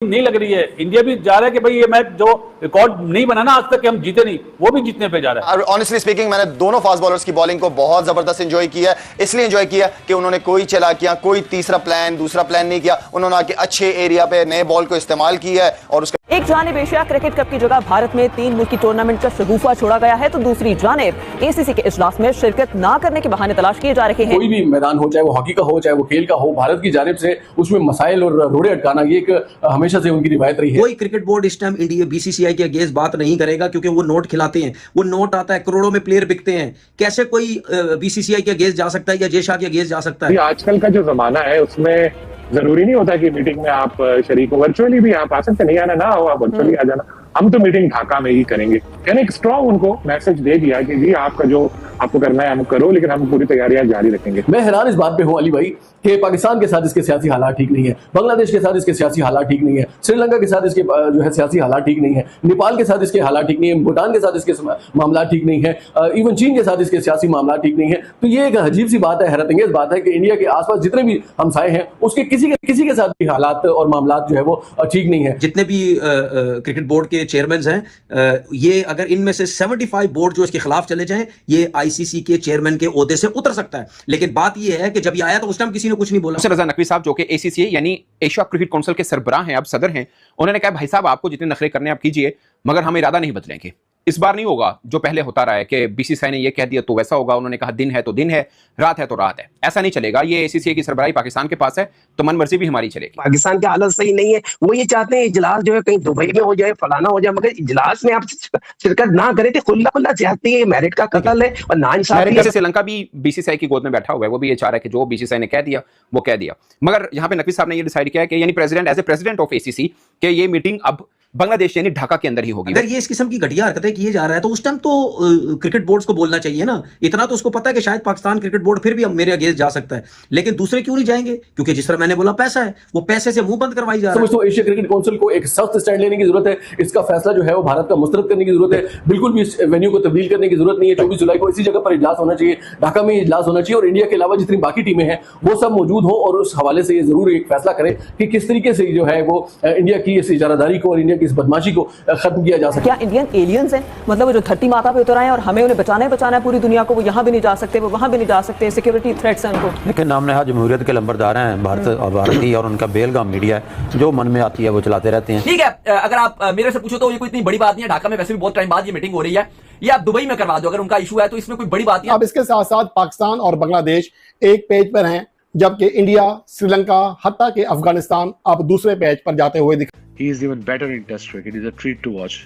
नहीं लग रही है। इंडिया भी जा रहा है कि भाई ये मैच जो रिकॉर्ड नहीं बना ना आज तक कि हम जीते नहीं, वो भी जीतने पे जा रहा है। ऑनेस्टली स्पीकिंग, मैंने दोनों फास्ट बॉलर्स की बॉलिंग को बहुत जबरदस्त एंजॉय किया है। इसलिए एंजॉय किया कि उन्होंने कोई चालाकियां, कोई तीसरा प्लान, दूसरा प्लान नहीं किया। उन्होंने आके अच्छे एरिया पे नए बॉल को इस्तेमाल किया है और उसका एक जानिब एशिया क्रिकेट कप की जगह भारत में 3 मुल्की टूर्नामेंट का शगुफा छोड़ा गया है, तो दूसरी जानिब एसीसी के इजलास में शिरकत ना करने के बहाने तलाश किए जा रहे हैं। कोई भी मैदान हो, चाहे वो हॉकी का हो, चाहे वो खेल का हो, भारत की जानिब से उसमें मसाइल और रोड़े अटकाना ये एक हमेशा से उनकी रिवायत रही है। कोई क्रिकेट बोर्ड इस टाइम इंडिया बीसीसीआई के अगेंस्ट बात नहीं करेगा, क्योंकि वो नोट खिलाते हैं, वो नोट आता है, करोड़ों में प्लेयर बिकते हैं। कैसे कोई बीसीसीआई के अगेंस्ट जा सकता है या जेशा के अगेंस्ट जा सकता है? आजकल का जो जमाना है उसमें जरूरी नहीं होता कि मीटिंग में आप शरीक हो, वर्चुअली भी आप आ सकते, नहीं आना ना हो, आप वर्चुअली आ जाना। हम तो मीटिंग ढाका में ही करेंगे। यानी एक स्ट्रॉन्ग उनको मैसेज दे दिया कि जी आपका जो आपको करना है हम करो, लेकिन हम पूरी तैयारियां जारी रखेंगे। मैं हैरान इस बात पे हूं अली भाई कि पाकिस्तान के साथ इसके सियासी हालात ठीक नहीं है, बांग्लादेश के साथ इसके सियासी हालात ठीक नहीं है, श्रीलंका के साथ इसके जो है सियासी हालात ठीक नहीं है, नेपाल के साथ इसके हालात ठीक नहीं है, भूटान के साथ इसके मामला ठीक नहीं है, इवन चीन के साथ इसके सियासी मामला ठीक नहीं है। तो ये एक अजीब सी बात है, हैरतअंगेज बात है कि इंडिया के आसपास जितने भी हमसाए हैं उसके किसी के साथ भी हालात और मामला जो है वो ठीक नहीं है। जितने भी क्रिकेट बोर्ड के चेयरमैन हैं, ये अगर इनमें से 75 बोर्ड जो इसके खिलाफ चले जाएं, ये आईसीसी के चेयरमैन के ओहदे से उतर सकता है। लेकिन बात ये है कि जब ये आया तो उस टाइम किसी ने कुछ नहीं बोला। रजा नकवी साहब जो कि एसीसी यानी एशिया क्रिकेट काउंसिल के सरबराह हैं, अब सदर हैं, उन्होंने कहा भाई साहब आपको जितने नखरे करने आप कीजिए, मगर हम इरादा नहीं बदलेंगे। इस बार नहीं होगा जो पहले होता रहा है कि बीसीसीआई ने ये कह दिया तो वैसा होगा, उन्होंने कहा दिन है तो दिन है, रात है तो रात है। ऐसा नहीं चलेगा। ये एसीसी की सरबराही पाकिस्तान के पास है तो मन मर्जी भी हमारी चलेगी। पाकिस्तान की हालत सही नहीं है, वो ये चाहते हैं इजलास जो है कहीं दुबई में हो जाए, फलाना हो जाए, मगर इजलास में आप शिरकत ना करें तो खुला खुला चाहती है, मेरिट का कत्ल है और नाइंसाफी। श्रीलंका भी बीसीसीआई की गोद में बैठा हुआ है, वो भी ये चाह रहा है कि जो बीसीसीआई ने कह दिया वो कह दिया। मगर यहाँ पे नकवी साहब ने ये डिसाइड किया है कि यानी president as a president of ACC कि ये मीटिंग अब बांग्लादेश यानी ढाका के अंदर ही होगी। अगर ये इस किस्म की घटिया हरकतें किए जा रहा है तो उस टाइम तो क्रिकेट बोर्ड्स को बोलना चाहिए ना। इतना तो उसको पता है कि शायद पाकिस्तान क्रिकेट बोर्ड फिर भी मेरे अगेंस्ट जा सकता है, लेकिन दूसरे क्यों नहीं जाएंगे? क्योंकि जिस तरह मैंने बोला पैसा है, वो पैसे से मुंह बंद करवाई जा रहा है। समझता हूं एशिया क्रिकेट काउंसिल को एक सख्त स्टैंड लेने की जरूरत है। इसका फैसला जो है वो भारत का मुस्तरद करने की जरूरत है। बिल्कुल भी इस वेन्यू को तब्दील करने की जरूरत नहीं है। 24 जुलाई को इसी जगह पर इजलास होना चाहिए, ढाका में इजलास होना चाहिए, और इंडिया के अलावा जितनी बाकी टीमें हैं वो सब मौजूद हो और उस हवाले से ये जरूर एक फैसला करें कि किस तरीके से जो है वो इंडिया की इस इजारादारी को और इंडिया की इस बदमाशी को खत्म किया जा सकता है। क्या इंडियन एलियंस हैं? मतलब वो जो धरती माता पे उतर आए और हमें उन्हें बचाना है पूरी दुनिया को, वो यहाँ भी नहीं जा सकते, वो वहाँ भी नहीं जा सकते, सिक्योरिटी थ्रेट्स हैं उनको। लेकिन नाम नहा जमहूरियत के लंबरदार हैं भारतीय और उनका बेलगाम मीडिया है, जो मन में आती है वो चलाते रहते हैं। ठीक है, अगर आप मेरे से पूछो तो ये कोई इतनी बड़ी बात नहीं है। ढाका में वैसे भी बहुत टाइम बाद ये मीटिंग हो रही है, ये आप दुबई में करवा दो अगर उनका इशू है, तो इसमें कोई बड़ी बात नहीं है। अब इसके साथ साथ पाकिस्तान और बांग्लादेश एक पेज पर हैं, जबकि इंडिया, श्रीलंका, हत्ता के अफगानिस्तान अब दूसरे पेज पर जाते हुए दिख। He is even better in Test cricket. He's a treat to watch.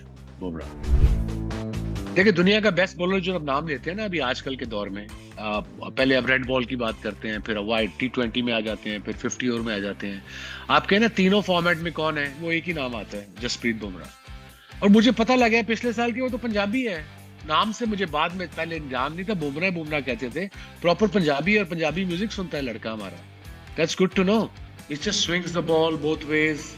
देखिए दुनिया का बेस्ट बॉलर जो अब नाम लेते हैं ना अभी आजकल के दौर में, पहले अब रेड बॉल की बात करते हैं, फिर वाइड T20 में आ जाते हैं, फिर 50 ओवर में आ जाते हैं। आप कहें ना तीनों फॉर्मेट में कौन है, वो एक ही नाम आता है, जसप्रीत बुमराह। और मुझे पता लगा है पिछले साल की वो तो पंजाबी है नाम से, मुझे बाद में पहले ध्यान नहीं था, बुमराह कहते थे। प्रॉपर पंजाबी और पंजाबी म्यूजिक सुनता है लड़का हमारा। That's good to know. It just swings the ball both ways,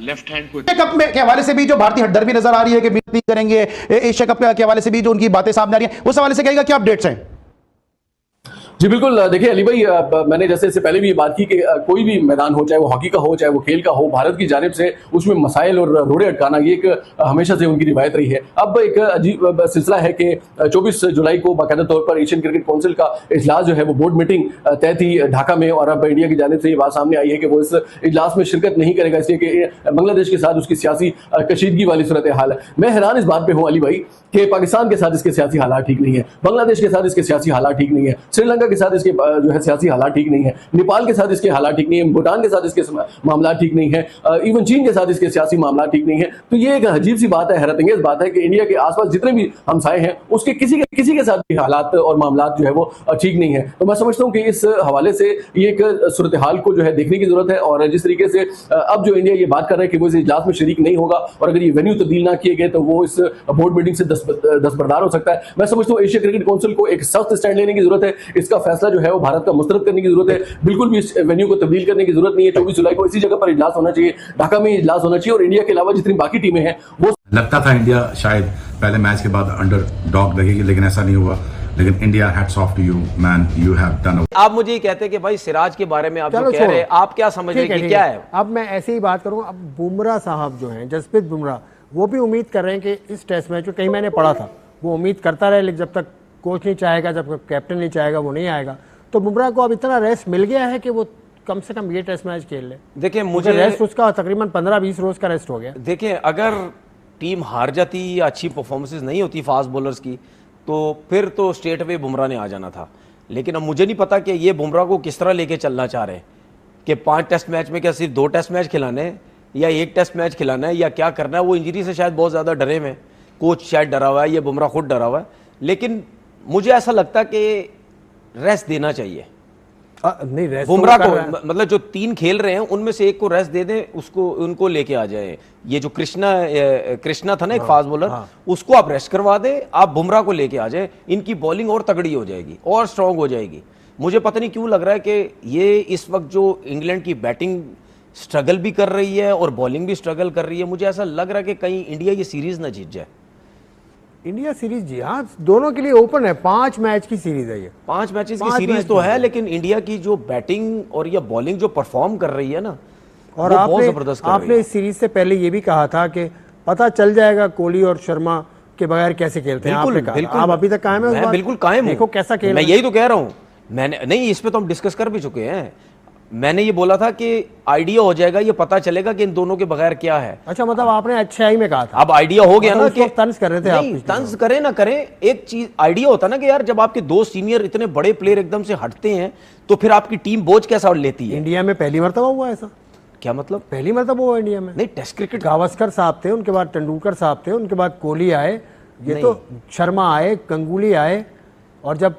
left hand को। एशिया कप के हवाले से भी जो भारतीय हटदर भी नजर आ रही है कि भी करेंगे, एशिया कप के हवाले से भी जो उनकी बातें सामने आ रही हैं, उस हवाले से कहेगा क्या अपडेट्स हैं? जी बिल्कुल, देखिए अली भाई, मैंने जैसे इससे पहले भी ये बात की कि कोई भी मैदान हो, चाहे वो हॉकी का हो, चाहे वो खेल का हो, भारत की जानिब से उसमें मसाइल और रोड़े अटकाना ये एक हमेशा से उनकी रिवायत रही है। अब एक अजीब सिलसिला है कि 24 जुलाई को बाकायदा तौर पर एशियन क्रिकेट काउंसिल का इजलास जो है वो बोर्ड मीटिंग तय थी ढाका में, और अब इंडिया की जानिब से ये बात सामने आई है कि वो इस इजलास में शिरकत नहीं करेगा, इसलिए कि बांग्लादेश के साथ उसकी सियासी कशीदगी वाली सूरत हाल है। मैं हैरान इस बात पे हूँ अली भाई कि पाकिस्तान के साथ इसके सियासी हालात ठीक नहीं है, बांग्लादेश के साथ इसके सियासी हालात ठीक नहीं है, श्रीलंका के साथ इसके जो है सियासी हालात ठीक नहीं है, नेपाल के साथ इसके हालात ठीक नहीं है, भूटान के साथ इसके मामला ठीक नहीं है, इवन चीन के साथ इसके सियासी मामला ठीक नहीं है। तो ये एक अजीब सी बात है, हैरतअंगेज बात है कि इंडिया के आसपास जितने भी हमसाए हैं उसके किसी के साथ भी हालात और मामला जो है वो ठीक नहीं है। तो मैं समझता हूँ कि इस हवाले से ये एक सूरत हाल को जो है देखने की जरूरत है, और जिस तरीके से अब जो इंडिया ये बात कर रहा है कि वो इस इजलास में शरीक नहीं होगा, और अगर ये वेन्यू तब्दील ना किए गए तो वो इस बोर्ड मीटिंग से दस्तबरदार हो सकता है। मैं समझता हूँ एशिया क्रिकेट काउंसिल को एक सख्त स्टैंड लेने की जरूरत है। इसका फैसला जो है वो भारत का मुस्तरद करने की जरूरत है। बिल्कुल भी इस वेन्यू को तब्दील करने की जरूरत नहीं है। 24 जुलाई को इसी जगह पर इजलास होना चाहिए, ढाका में इजलास होना चाहिए, और इंडिया के अलावा जितनी बाकी टीमें हैं वो। लगता था इंडिया शायद पहले मैच के बाद अंडर डॉग लगेगी, लेकिन ऐसा नहीं हुआ। लेकिन India, hats off to you man, you have done. आप मुझे ये कहते हैं कि भाई सिराज के बारे में आप जो कह रहे हैं, आप क्या समझ रहे हैं कि क्या है? अब मैं ऐसे ही बात करूं, अब बुमराह साहब जो हैं, जसप्रीत बुमराह, वो भी उम्मीद कर रहे हैं कि इस टेस्ट मैच में, कहीं मैंने पढ़ा था, वो उम्मीद करता रहे, लेकिन जब तक कोच नहीं चाहेगा, जब तक कैप्टन नहीं चाहेगा, वो नहीं आएगा। तो बुमराह को अब इतना रेस्ट मिल गया है कि वो कम से कम ये टेस्ट मैच खेल ले। देखिए मुझे रेस्ट उसका तकरीबन 15-20 रोज का रेस्ट हो गया। देखिए अगर टीम हार जाती या अच्छी परफॉर्मेंसेस नहीं होती फास्ट बॉलर्स की, तो फिर तो स्ट्रेट अवे बुमराह ने आ जाना था। लेकिन अब मुझे नहीं पता कि ये बुमराह को किस तरह लेके चलना चाह रहे हैं, कि 5 टेस्ट मैच में क्या सिर्फ 2 टेस्ट मैच खिलाने हैं या 1 टेस्ट मैच खिलाना है या क्या करना है। वो इंजरी से शायद बहुत ज़्यादा डरे हुए हैं, कोच शायद डरा हुआ है, ये बुमराह खुद डरा हुआ है। लेकिन मुझे ऐसा लगता है कि रेस्ट देना चाहिए नहीं, रेस्ट बुमराह को, मतलब जो 3 खेल रहे हैं उनमें से एक को रेस्ट दे दें, उसको उनको लेके आ जाए। ये जो कृष्णा था ना एक फास्ट बॉलर, उसको आप रेस्ट करवा दें, आप बुमराह को लेके आ जाए, इनकी बॉलिंग और तगड़ी हो जाएगी और स्ट्रांग हो जाएगी। मुझे पता नहीं क्यों लग रहा है कि ये इस वक्त जो इंग्लैंड की बैटिंग स्ट्रगल भी कर रही है और बॉलिंग भी स्ट्रगल कर रही है, मुझे ऐसा लग रहा है कि कहीं इंडिया ये सीरीज ना जीत जाए। इंडिया सीरीज जी हाँ, दोनों के लिए ओपन है, 5 मैच की सीरीज है ये। 5 मैचेस की सीरीज तो है, लेकिन इंडिया की जो बैटिंग और या बॉलिंग जो परफॉर्म कर रही है ना, और आपने इस सीरीज से पहले ये भी कहा था कि पता चल जाएगा कोहली और शर्मा के बगैर कैसे खेलते हैं। आपने कहा, आप अभी तक कायम है? मैं बिल्कुल कायम हूं। देखो कैसा खेल, मैं यही तो कह रहा हूं। मैंने नहीं, इस पे तो हम डिस्कस कर भी चुके हैं। मैंने ये बोला था कि आइडिया हो जाएगा, ये पता चलेगा कि इन दोनों के बगैर क्या है। अच्छा, मतलब आपने अच्छाई में कहा था। अब आइडिया हो गया ना कि तंज कर रहे थे आप। तंज करें ना करें, एक चीज आइडिया होता ना कि यार जब आपके 2 सीनियर इतने बड़े प्लेयर एकदम से हटते हैं तो फिर आपकी टीम बोझ कैसा लेती है। इंडिया में पहली मरतबा हुआ ऐसा? क्या मतलब? पहली मरतबा हुआ इंडिया में? नहीं, टेस्ट क्रिकेट गावस्कर साहब थे, उनके बाद तेंदुलकर साहब थे, उनके बाद कोहली आए, ये तो शर्मा आए, गंगुली आए, और जब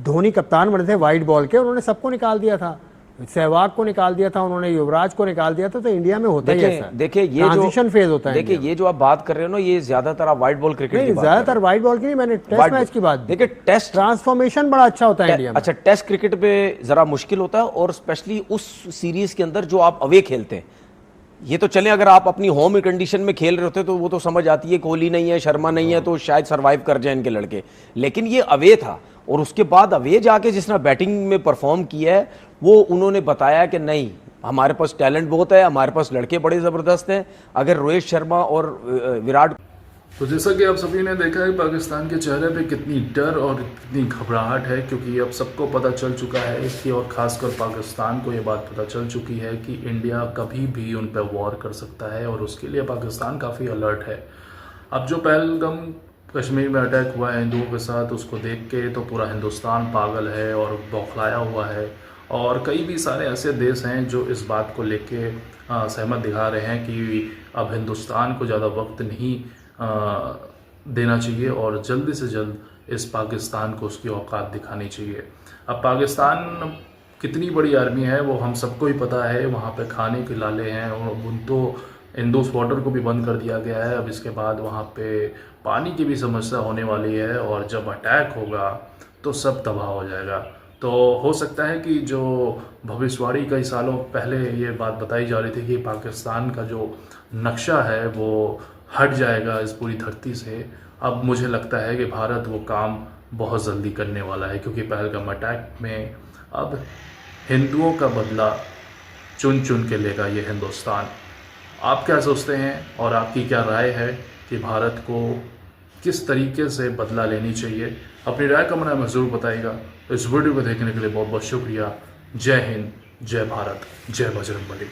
धोनी कप्तान बने थे वाइट बॉल के, उन्होंने सबको निकाल दिया था, सहवाग को निकाल दिया था उन्होंने, युवराज को निकाल दिया था। तो इंडिया में होता ही ऐसा। देखिए ये ट्रांजिशन फेज होता है। देखिए ये जो आप बात कर रहे हो ना, ये ज्यादातर आप व्हाइट बॉल क्रिकेट की बात, ज्यादातर व्हाइट बॉल की नहीं, मैंने टेस्ट मैच की बात। देखिए टेस्ट ट्रांसफॉर्मेशन बड़ा अच्छा होता है इंडिया में। अच्छा, टेस्ट क्रिकेट पे जरा मुश्किल होता है, और स्पेशली उस सीरीज के अंदर जो आप अवे खेलते हैं। ये तो चले अगर आप अपनी होम कंडीशन में खेल रहे होते तो वो तो समझ आती है, कोहली नहीं है, शर्मा नहीं है, तो शायद सरवाइव कर जाए इनके लड़के। लेकिन ये अवे था, और उसके बाद अवे जाके जिसने बैटिंग में परफॉर्म किया है, वो उन्होंने बताया कि नहीं, हमारे पास टैलेंट बहुत है, हमारे पास लड़के बड़े ज़बरदस्त हैं। अगर रोहित शर्मा और विराट, तो जैसा कि आप सभी ने देखा है, पाकिस्तान के चेहरे पे कितनी डर और कितनी घबराहट है, क्योंकि अब सबको पता चल चुका है कि, और ख़ासकर पाकिस्तान को ये बात पता चल चुकी है कि इंडिया कभी भी उन पर वॉर कर सकता है, और उसके लिए पाकिस्तान काफ़ी अलर्ट है। अब जो पहलगाम कश्मीर में अटैक हुआ है हिंदुओं के साथ, उसको देख के तो पूरा हिंदुस्तान पागल है और बौखलाया हुआ है, और कई भी सारे ऐसे देश हैं जो इस बात को लेके सहमत दिखा रहे हैं कि अब हिंदुस्तान को ज़्यादा वक्त नहीं देना चाहिए, और जल्दी से जल्द इस पाकिस्तान को उसकी औकात दिखानी चाहिए। अब पाकिस्तान कितनी बड़ी आर्मी है वो हम सबको ही पता है, वहाँ पे खाने के लाले हैं, और उन तो इंडोस वाटर को भी बंद कर दिया गया है। अब इसके बाद वहाँ पे पानी की भी समस्या होने वाली है, और जब अटैक होगा तो सब तबाह हो जाएगा। तो हो सकता है कि जो भविष्यवाणी कई सालों पहले ये बात बताई जा रही थी कि पाकिस्तान का जो नक्शा है वो हट जाएगा इस पूरी धरती से, अब मुझे लगता है कि भारत वो काम बहुत जल्दी करने वाला है, क्योंकि पहलगाम अटैक में अब हिंदुओं का बदला चुन चुन के लेगा ये हिंदुस्तान। आप क्या सोचते हैं, और आपकी क्या राय है कि भारत को किस तरीके से बदला लेनी चाहिए? अपनी राय कमेंट में ज़रूर बताइएगा। इस वीडियो को देखने के लिए बहुत बहुत शुक्रिया। जय हिंद, जय भारत, जय बजरंगबली।